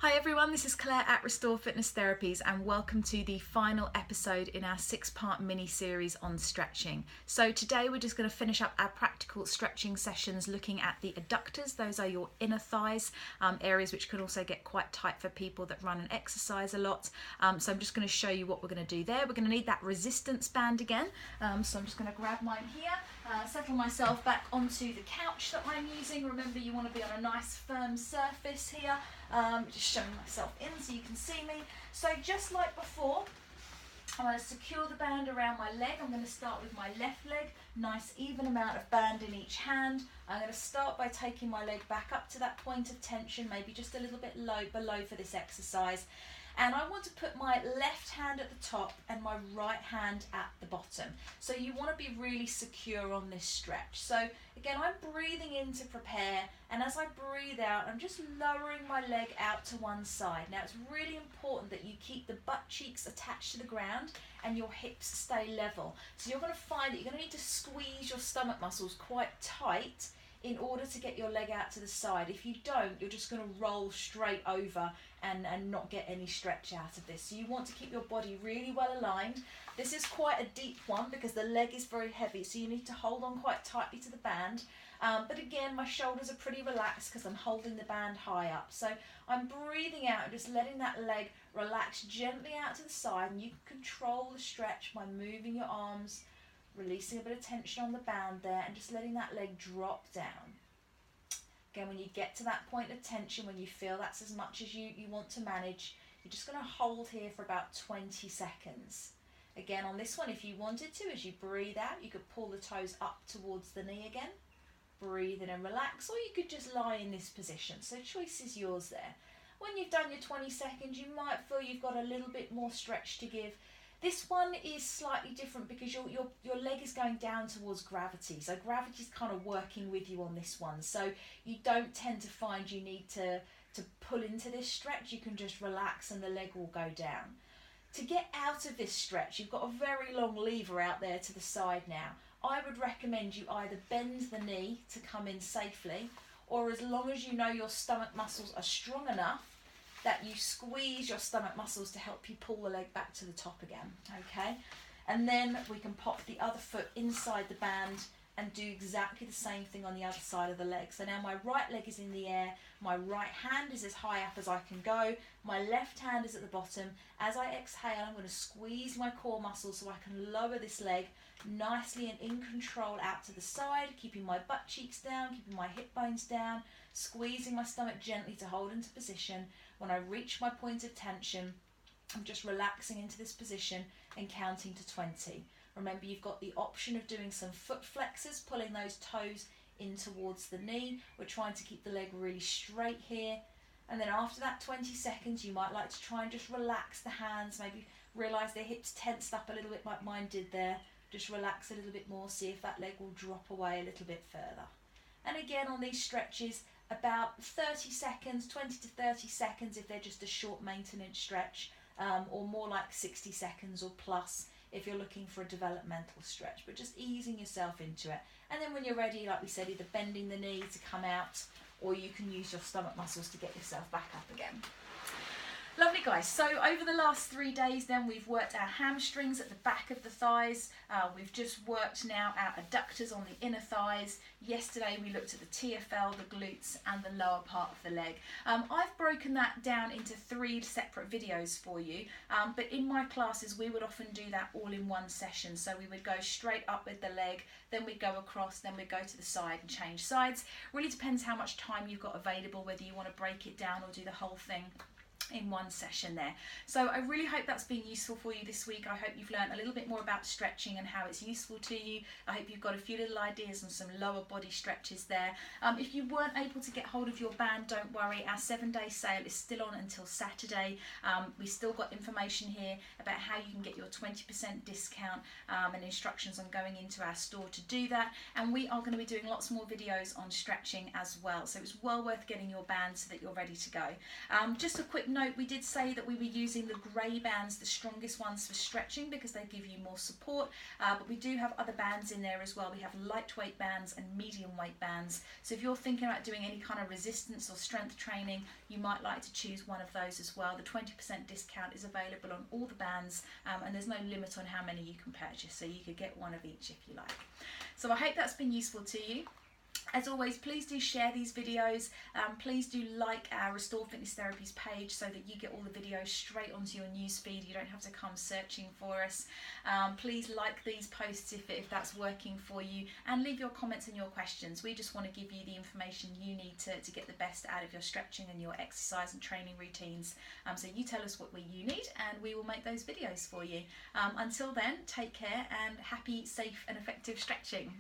Hi everyone, this is Claire at Restore Fitness Therapies and welcome to the final episode in our 6-part mini-series on stretching. So today we're just going to finish up our practical stretching sessions looking at the adductors. Those are your inner thighs, areas which can also get quite tight for people that run and exercise a lot. So I'm just going to show you what we're going to do there. We're going to need that resistance band again. So I'm just going to grab mine here, settle myself back onto the couch that I'm using. Remember, you want to be on a nice firm surface here. Just showing myself in so you can see me. So just like before, I'm going to secure the band around my leg. I'm going to start with my left leg, nice even amount of band in each hand. I'm going to start by taking my leg back up to that point of tension, maybe just a little bit below for this exercise. And I want to put my left hand at the top and my right hand at the bottom. So you want to be really secure on this stretch. So again, I'm breathing in to prepare, and as I breathe out, I'm just lowering my leg out to one side. Now it's really important that you keep the butt cheeks attached to the ground and your hips stay level. So you're going to find that you're going to need to squeeze your stomach muscles quite tight in order to get your leg out to the side. If you don't, you're just going to roll straight over and not get any stretch out of this. So you want to keep your body really well aligned. This is quite a deep one because the leg is very heavy, so you need to hold on quite tightly to the band. But again, my shoulders are pretty relaxed because I'm holding the band high up. So I'm breathing out and just letting that leg relax gently out to the side, and you can control the stretch by moving your arms, releasing a bit of tension on the band there, and just letting that leg drop down. Again, when you get to that point of tension, when you feel that's as much as you want to manage, you're just going to hold here for about 20 seconds. Again, on this one, if you wanted to, as you breathe out, you could pull the toes up towards the knee again. Breathe in and relax, or you could just lie in this position. So choice is yours there. When you've done your 20 seconds, you might feel you've got a little bit more stretch to give. This one is slightly different because your leg is going down towards gravity. So gravity's kind of working with you on this one. So you don't tend to find you need to pull into this stretch. You can just relax and the leg will go down. To get out of this stretch, you've got a very long lever out there to the side now. I would recommend you either bend the knee to come in safely, or as long as you know your stomach muscles are strong enough, that you squeeze your stomach muscles to help you pull the leg back to the top again, okay? And then we can pop the other foot inside the band and do exactly the same thing on the other side of the leg. So now my right leg is in the air, my right hand is as high up as I can go, my left hand is at the bottom. As I exhale, I'm going to squeeze my core muscles so I can lower this leg nicely and in control out to the side, keeping my butt cheeks down, keeping my hip bones down, squeezing my stomach gently to hold into position. When I reach my point of tension, I'm just relaxing into this position and counting to 20. Remember, you've got the option of doing some foot flexors, pulling those toes in towards the knee. We're trying to keep the leg really straight here. And then after that 20 seconds, you might like to try and just relax the hands, maybe realize their hips tensed up a little bit like mine did there. Just relax a little bit more, see if that leg will drop away a little bit further. And again, on these stretches, about 30 seconds, 20 to 30 seconds if they're just a short maintenance stretch, or more like 60 seconds or plus if you're looking for a developmental stretch, but just easing yourself into it. And then when you're ready, like we said, either bending the knee to come out, or you can use your stomach muscles to get yourself back up again. Lovely guys, so over the last 3 days then we've worked our hamstrings at the back of the thighs, we've just worked now our adductors on the inner thighs. Yesterday we looked at the TFL, the glutes and the lower part of the leg. I've broken that down into 3 separate videos for you, but in my classes we would often do that all in one session. So we would go straight up with the leg, then we'd go across, then we'd go to the side and change sides. Really depends how much time you've got available, whether you want to break it down or do the whole thing in one session there. So I really hope that's been useful for you this week. I hope you've learned a little bit more about stretching and how it's useful to you. I hope you've got a few little ideas on some lower body stretches there. If you weren't able to get hold of your band, don't worry, our 7-day sale is still on until Saturday. We still got information here about how you can get your 20% discount and instructions on going into our store to do that. And we are going to be doing lots more videos on stretching as well. So it's well worth getting your band so that you're ready to go. Just a quick note, we did say that we were using the grey bands, the strongest ones for stretching, because they give you more support, but we do have other bands in there as well. We have lightweight bands and medium weight bands. So if you're thinking about doing any kind of resistance or strength training, you might like to choose one of those as well. The 20% discount is available on all the bands, and there's no limit on how many you can purchase, so you could get one of each if you like. So I hope that's been useful to you. As always, please do share these videos. Please do like our Restore Fitness Therapies page so that you get all the videos straight onto your news feed. You don't have to come searching for us. Please like these posts if that's working for you, and leave your comments and your questions. We just want to give you the information you need to get the best out of your stretching and your exercise and training routines. So you tell us what you need and we will make those videos for you. Until then, take care and happy, safe and effective stretching.